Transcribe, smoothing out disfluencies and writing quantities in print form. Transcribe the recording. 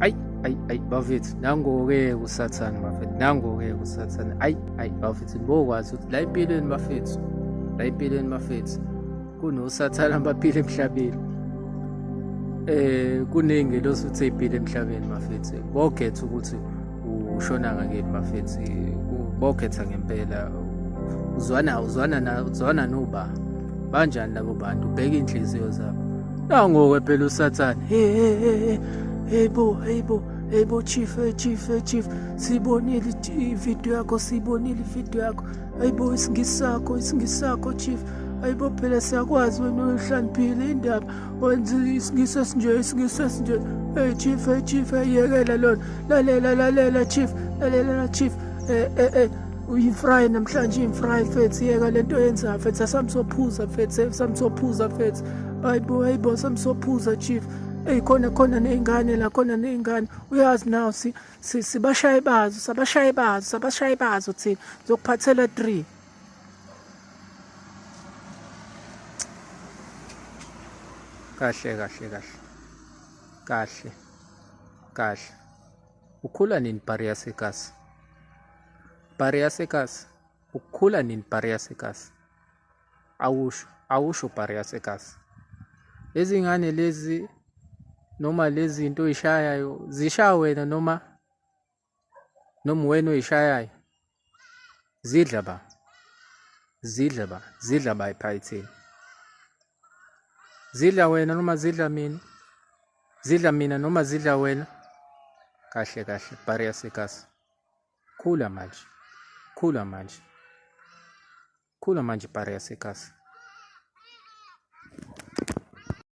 Ayi bafethu, nango-ke usathane bafethu, nango-ke usathane. Ayi bafethu, bokwazi ukuthi la empilweni bafethu kunosathane abaphila emhlabeni. Kuney'ngelosi uthi ey'phila emhlabeni bafethu. Bokhetha ukuthi ushona ngakini bafethu. Bokhetha ngempela. Uzwana noba. Banjani labo bantu? Ubheka iy'nhliziyo zabo. Nango-ke phela usathane. Hey bo chief, sibonile ividiyo yakho, hayibo isingisakho chief, hayibo phela siyakwazi wena uhlaniphile indaba, wenza isingiso esinje, hey chief, yekela lona, lalela chief, uyimfrayi namhlanje, fethu, yeka lento yenzayo fethu, samsophuza fethu, hayibo samsophuza chief. Khona ney'ngane la, uyazi nawo sabashayi bazo thina zokuphathela 3. Kahle. Ukhula nini Bhariya Sekas? Ukhula nini Bhariya Sekas? Awusho Bhariya Sekas. Lezi ngane lezi noma lezi zinto oy'shayayo zishaya wena noma wena oy'shayayo? Zidla ba ephayitheni. Zidla wena noma zidla mina? Zidla mina noma zidla wena? Kahle Bhariya Sekas. Khula manje Bhariya Sekas.